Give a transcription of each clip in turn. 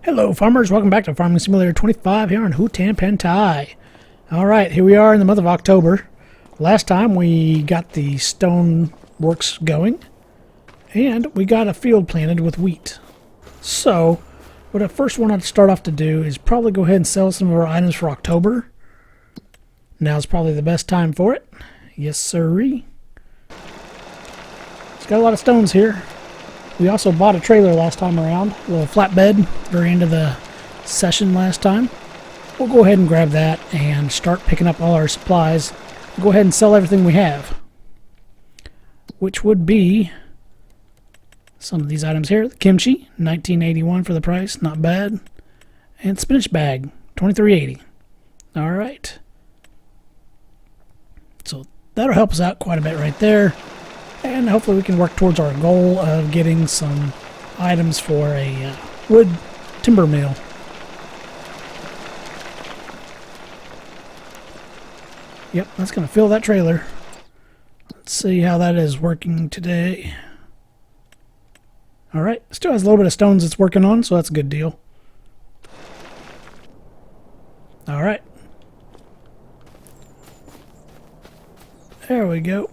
Hello farmers, welcome back to Farming Simulator 25 here on Hutan Pantai. Alright, here we are in the month of October. Last time we got the stone works going, and we got a field planted with wheat. So, what I first want to start off to do is probably go ahead and sell some of our items for October. Now's probably the best time for it. Yes sirree. It's got a lot of stones here. We also bought a trailer last time around, a little flatbed, very end of the session last time. We'll go ahead and grab that and start picking up all our supplies. We'll go ahead and sell everything we have, which would be some of these items here. The kimchi, $19.81 for the price, not bad. And spinach bag, $23.80. All right. So that'll help us out quite a bit right there. And hopefully we can work towards our goal of getting some items for a wood timber mill. Yep, that's going to fill that trailer. Let's see how that is working today. Alright, still has a little bit of stones it's working on, so that's a good deal. Alright. There we go.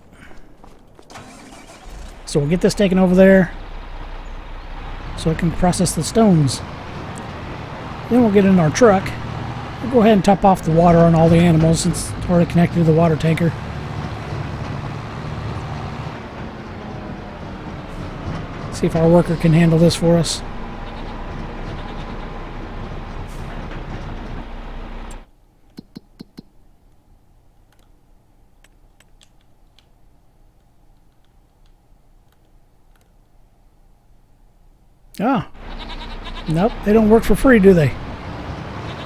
So we'll get this taken over there so it can process the stones. Then we'll get in our truck. We'll go ahead and top off the water on all the animals since it's already connected to the water tanker. See if our worker can handle this for us. Ah, nope, they don't work for free, do they?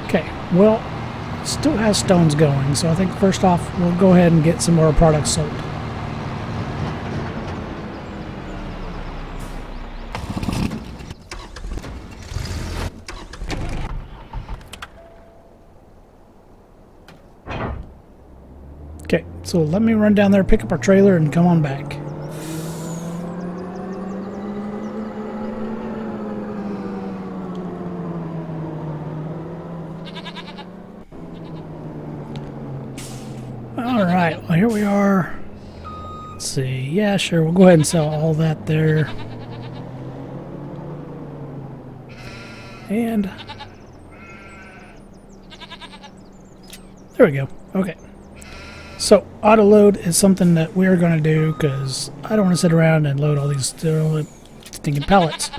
Okay, well, still has stones going, so I think first off, we'll go ahead and get some more products sold. Okay, so let me run down there, pick up our trailer, and come on back. Alright, well here we are. Let's see, yeah sure, we'll go ahead and sell all that there. And there we go, okay. So auto load is something that we're going to do because I don't want to sit around and load all these stinking pallets.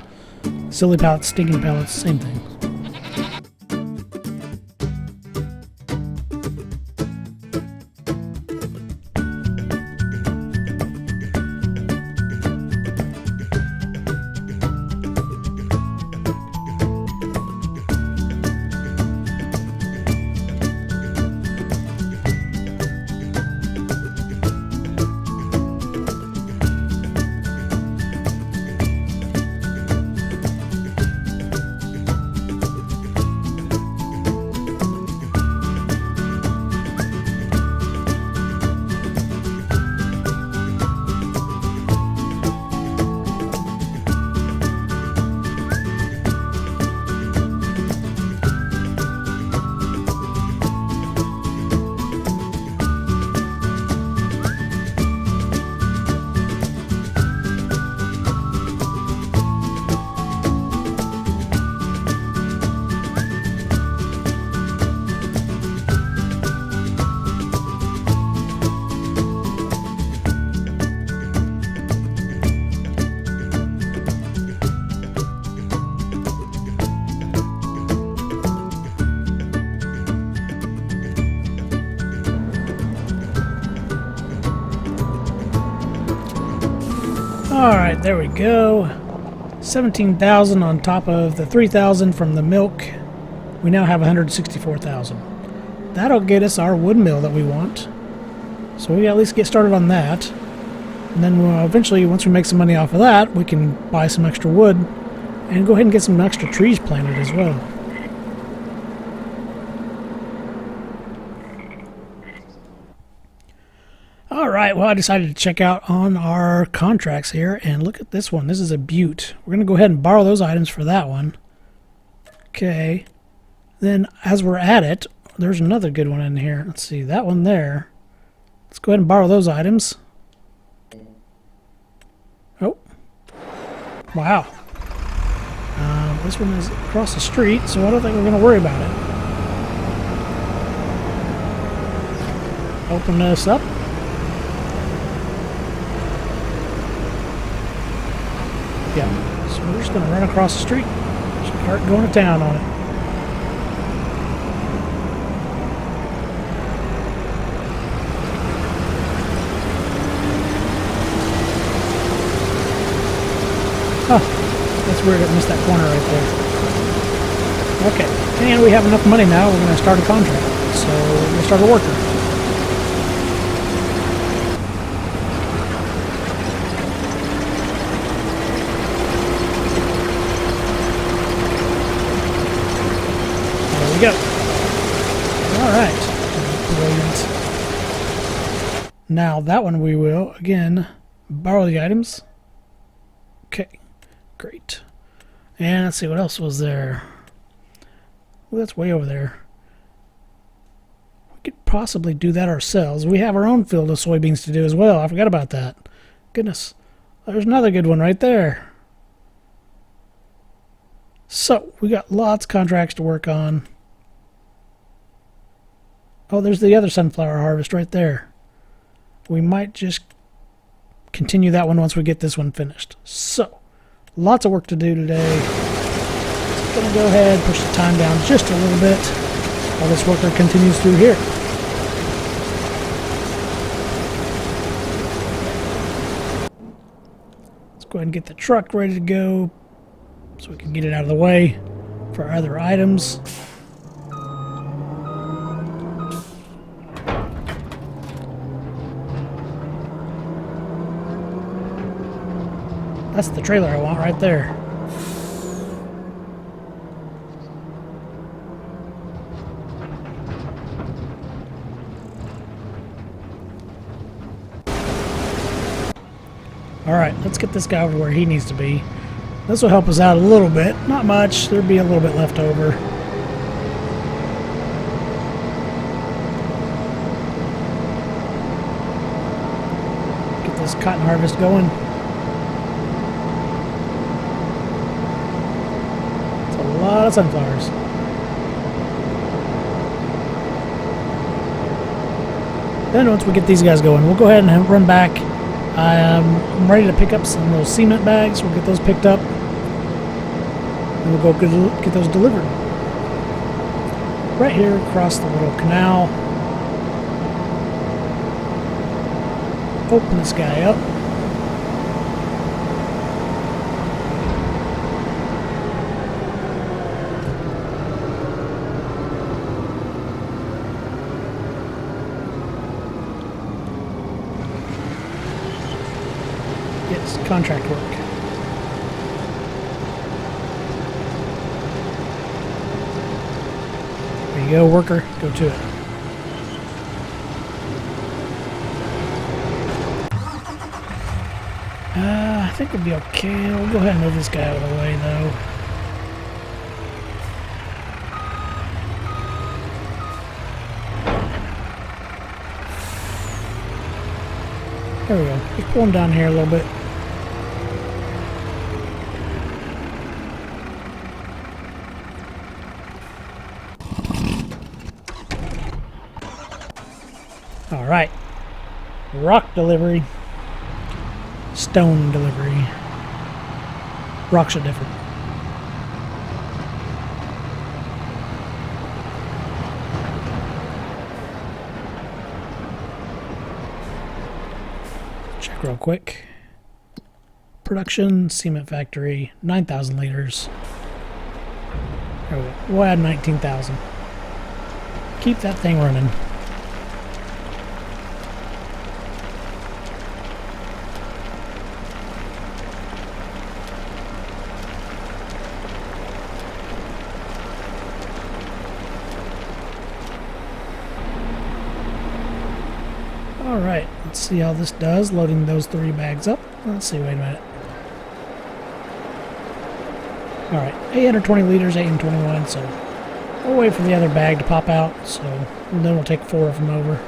Silly pallets, stinking pallets, same thing. Alright, there we go. 17,000 on top of the 3,000 from the milk. We now have 164,000. That'll get us our wood mill that we want. So we at least get started on that. And then eventually, once we make some money off of that, we can buy some extra wood and go ahead and get some extra trees planted as well. Alright, well I decided to check out on our contracts here and look at this one. This is a beaut. We're going to go ahead and borrow those items for that one. Okay. Then, as we're at it, there's another good one in here. Let's see, that one there. Let's go ahead and borrow those items. Oh. Wow. This one is across the street, so I don't think we're going to worry about it. Open this up. Yeah, so we're just going to run across the street. Start going to town on it. Huh. That's weird, I missed that corner right there. Okay, and we have enough money now, we're going to start a contract. So, we're going to start a worker. There we go. Alright. Brilliant. Now, that one we will, again, borrow the items. Okay. Great. And let's see, what else was there? Well, that's way over there. We could possibly do that ourselves. We have our own field of soybeans to do as well. I forgot about that. Goodness. There's another good one right there. So, we got lots of contracts to work on. Oh, there's the other sunflower harvest right there. We might just continue that one once we get this one finished. So, lots of work to do today. Just going to go ahead and push the time down just a little bit while this worker continues through here. Let's go ahead and get the truck ready to go so we can get it out of the way for our other items. That's the trailer I want right there. Alright, let's get this guy over where he needs to be. This will help us out a little bit. Not much. There'll be a little bit left over. Get this cotton harvest going. A lot of sunflowers. Then once we get these guys going, we'll go ahead and run back. I'm ready to pick up some of those cement bags. We'll get those picked up. And we'll go get those delivered. Right here across the little canal. Open this guy up. Yes, contract work. There you go, worker. Go to it. I think we'll be okay. We'll go ahead and move this guy out of the way, though. There we go. Just pull him down here a little bit. All right. Rock delivery. Stone delivery. Rocks are different. Check real quick. Production, cement factory, 9,000 liters. There we go. We'll add 19,000. Keep that thing running. Alright, let's see how this does, loading those 3 bags up. Let's see, wait a minute. Alright, 820 liters, 821, so we'll wait for the other bag to pop out, so then we'll take 4 of them over.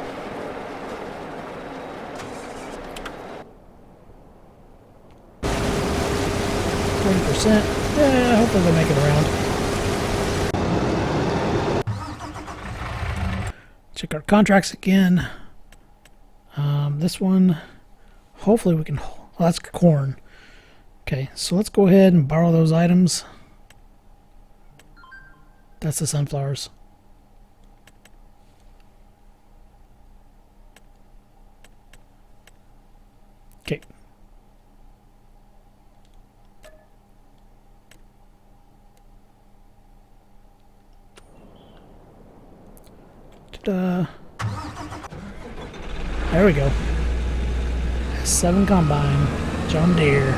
%. Yeah, hopefully they'll make it around. Check our contracts again. This one, hopefully we can... Oh, that's corn. Okay, so let's go ahead and borrow those items. That's the sunflowers. Okay. Ta-da. There we go. 7 combine. John Deere.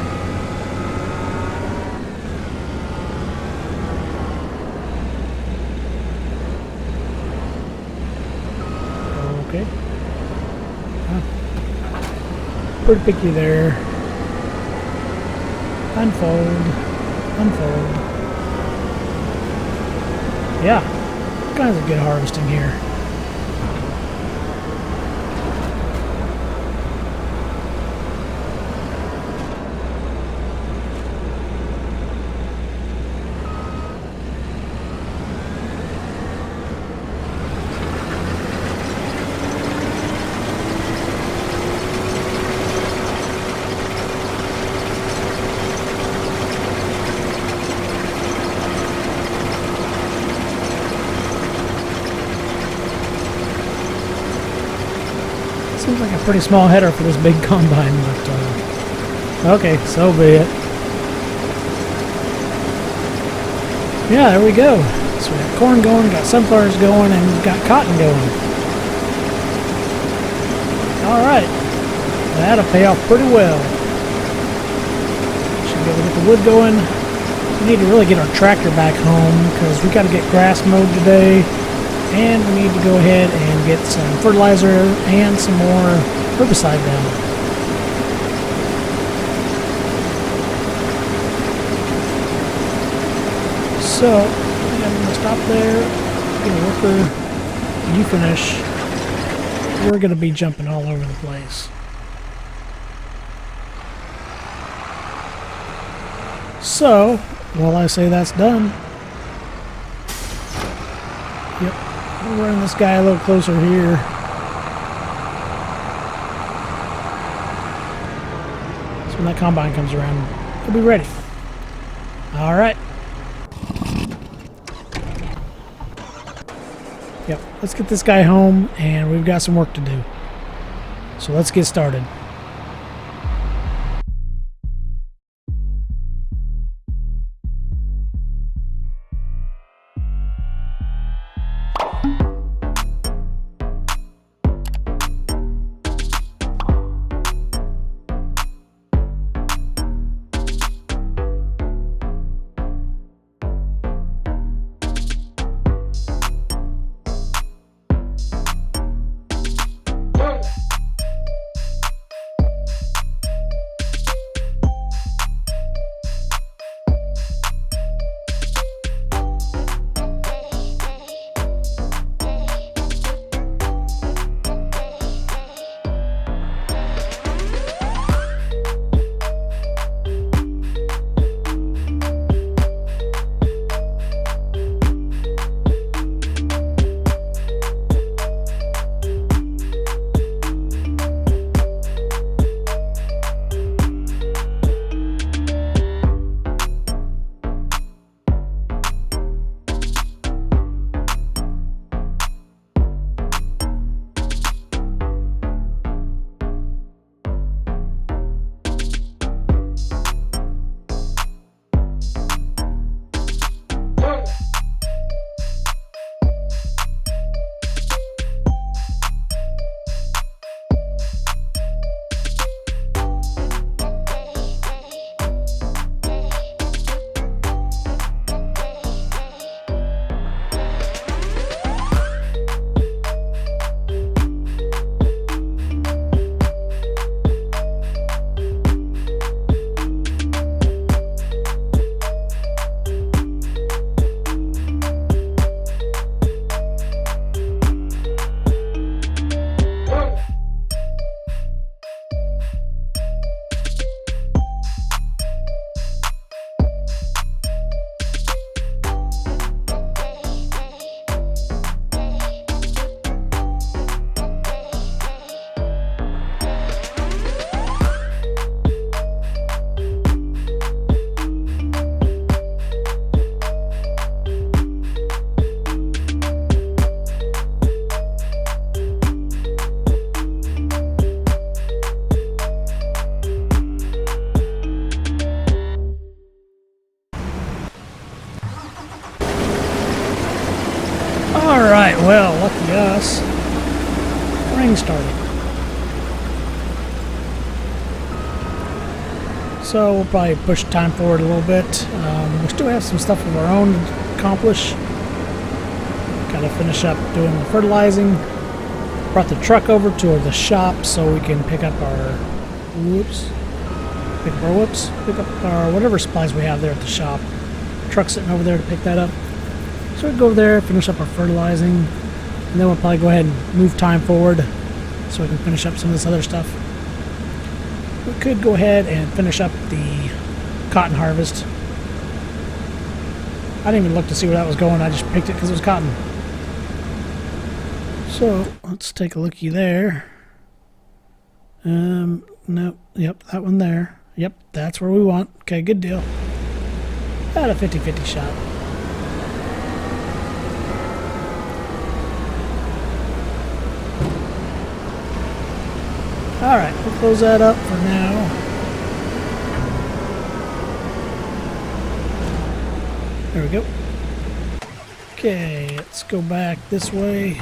Okay. Huh. Pretty picky there. Unfold. Unfold. Yeah. All kinds of good harvesting here. Seems like a pretty small header for this big combine, but okay, so be it. Yeah, there we go. So we got corn going, got sunflowers going, and got cotton going. Alright, that'll pay off pretty well. Should be able to get the wood going. We need to really get our tractor back home because we got to get grass mowed today. And we need to go ahead and get some fertilizer and some more herbicide down. So, I'm going to stop there, get a worker, you finish. We're going to be jumping all over the place. So, while I say that's done, yep. We'll run this guy a little closer here. So when that combine comes around, he'll be ready. Alright. Yep, let's get this guy home, and we've got some work to do. So let's get started. Alright, well, lucky us. Rain started. So we'll probably push time forward a little bit. We still have some stuff of our own to accomplish. Gotta finish up doing the fertilizing. Brought the truck over to the shop so we can pick up our pick up our whatever supplies we have there at the shop. Truck's sitting over there to pick that up. So we go over there, finish up our fertilizing, and then we'll probably go ahead and move time forward so we can finish up some of this other stuff. We could go ahead and finish up the cotton harvest. I didn't even look to see where that was going. I just picked it because it was cotton. So let's take a looky there. No, yep, that one there. Yep, that's where we want. Okay, good deal. About a 50-50 shot. Alright, we'll close that up for now. There we go. Okay, let's go back this way.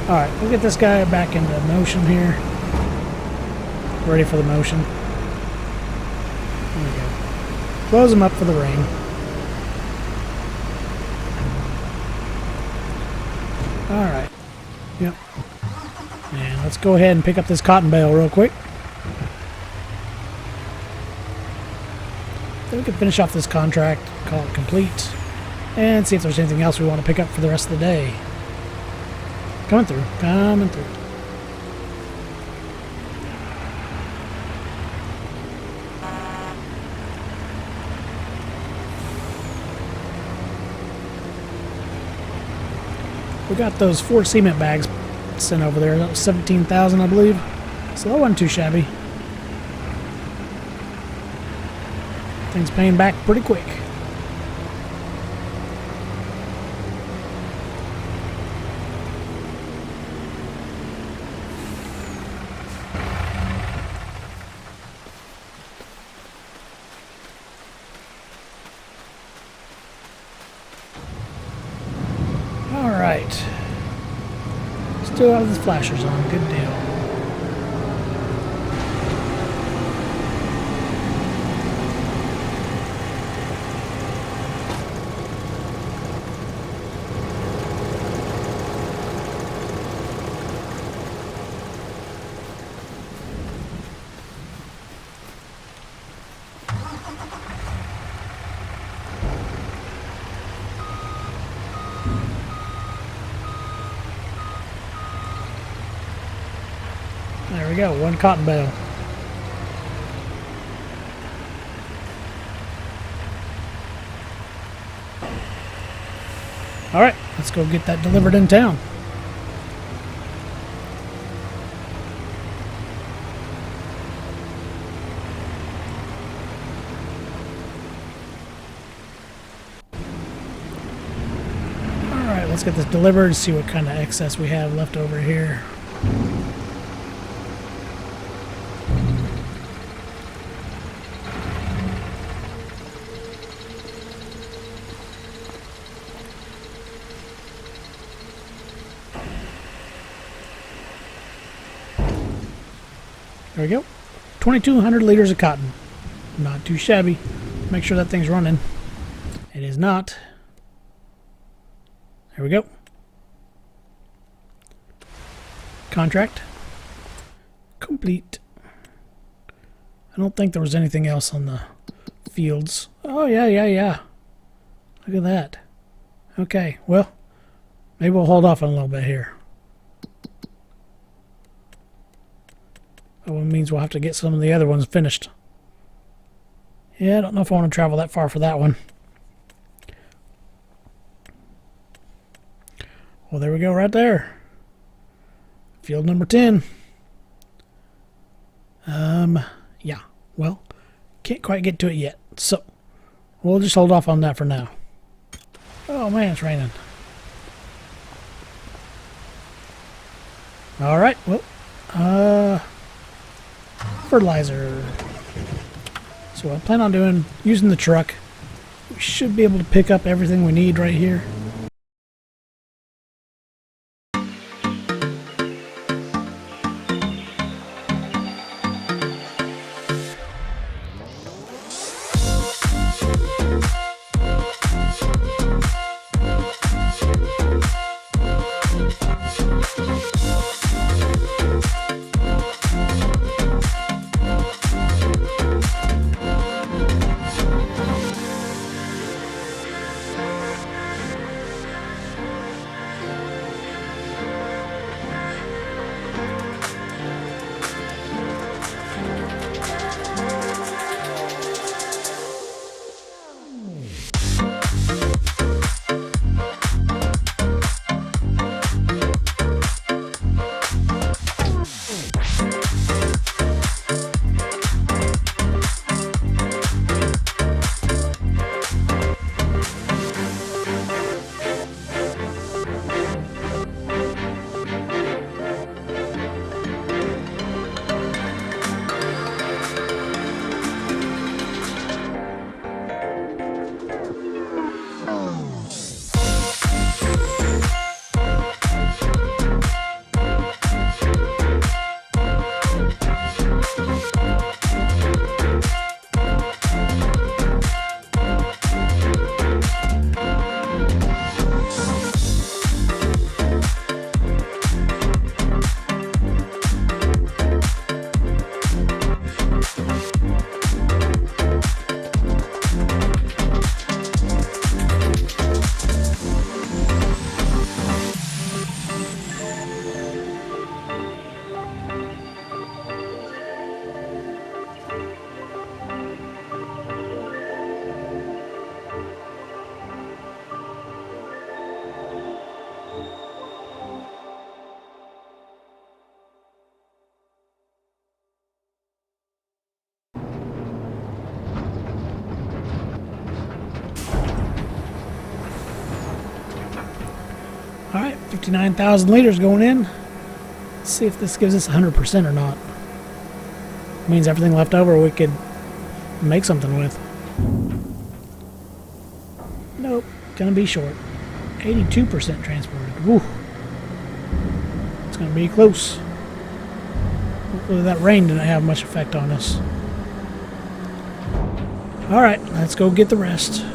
Alright, we'll get this guy back into motion here. Ready for the motion. There we go. Close him up for the rain. Alright. Yep. And let's go ahead and pick up this cotton bale real quick. Then we can finish off this contract, call it complete, and see if there's anything else we want to pick up for the rest of the day. Coming through, coming through. We got those 4 cement bags sent over there. That was 17,000, I believe. So that wasn't too shabby. Things paying back pretty quick. Alright. Still have the flashers on. Good deal. There we go, 1 cotton bale. Alright, let's go get that delivered in town. Alright, let's get this delivered and see what kind of excess we have left over here. There we go. 2,200 liters of cotton. Not too shabby. Make sure that thing's running. It is not. There we go. Contract complete. I don't think there was anything else on the fields. Oh, yeah. Look at that. Okay, well, maybe we'll hold off on a little bit here. That one means we'll have to get some of the other ones finished. Yeah, I don't know if I want to travel that far for that one. Well, there we go right there. Field number 10. Yeah. Well, can't quite get to it yet. So, we'll just hold off on that for now. Oh man, it's raining. Alright, well, fertilizer. So I plan on using the truck. We should be able to pick up everything we need right here. Alright, 59,000 liters going in. Let's see if this gives us 100% or not. It means everything left over we could make something with. Nope, gonna be short. 82% transported. Woo. It's gonna be close. Hopefully that rain didn't have much effect on us. Alright, let's go get the rest.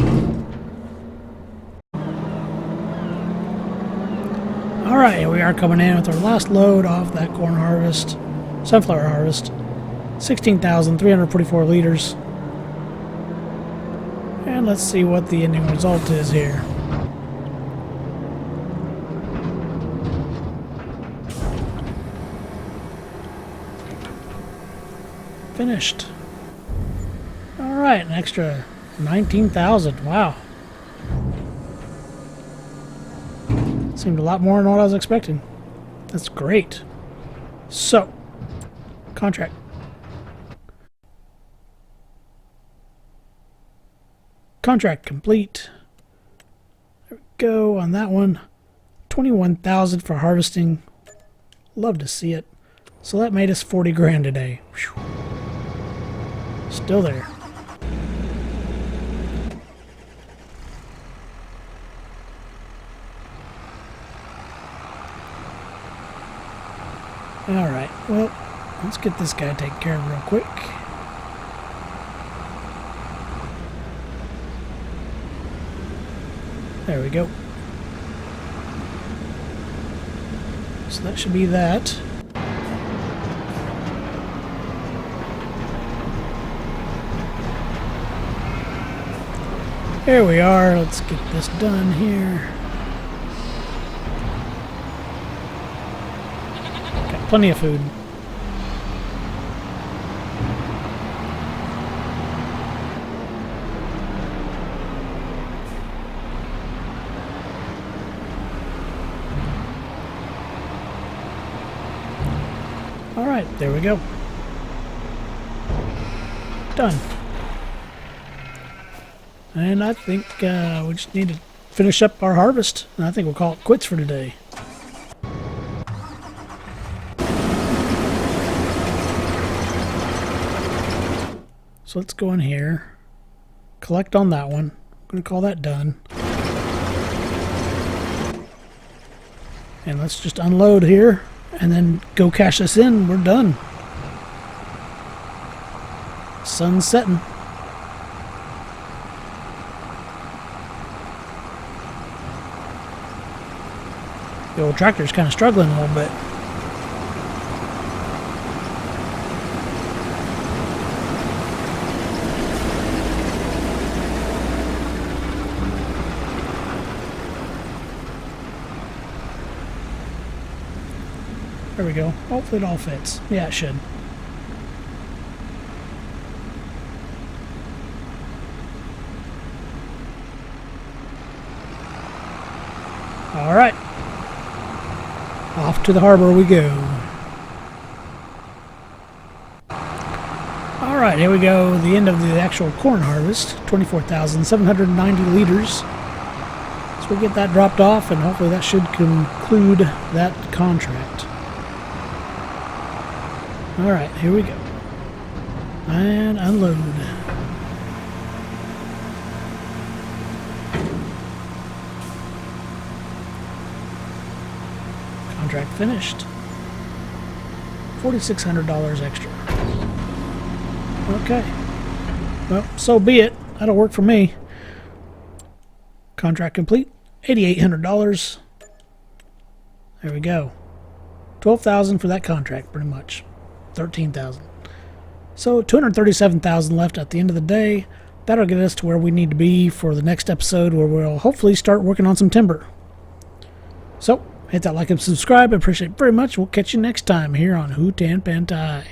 Alright, here we are coming in with our last load off that corn harvest, sunflower harvest. 16,344 liters. And let's see what the ending result is here. Finished. Alright, an extra 19,000. Wow. Seemed a lot more than what I was expecting. That's great. So, contract. Contract complete. There we go on that one. 21,000 for harvesting. Love to see it. So that made us 40 grand today. Whew. Still there. Alright, well, let's get this guy taken care of real quick. There we go. So that should be that. There we are. Let's get this done here. Got plenty of food. Alright, there we go. Done. And I think we just need to finish up our harvest. And I think we'll call it quits for today. So let's go in here, collect on that one. I'm going to call that done. And let's just unload here and then go cash this in. We're done. Sun's setting. The old tractor's kind of struggling a little bit. There we go. Hopefully it all fits. Yeah, it should. All right. Off to the harbor we go. All right, here we go. The end of the actual corn harvest. 24,790 liters. So we'll get that dropped off, and hopefully that should conclude that contract. All right, here we go. And unload. Contract finished. $4,600 extra. Okay. Well, so be it. That'll work for me. Contract complete. $8,800. There we go. $12,000 for that contract, pretty much. $13,000. So $237,000 left at the end of the day. That'll get us to where we need to be for the next episode, where we'll hopefully start working on some timber. So hit that like and subscribe. I appreciate it very much. We'll catch you next time here on Hutan Pantai.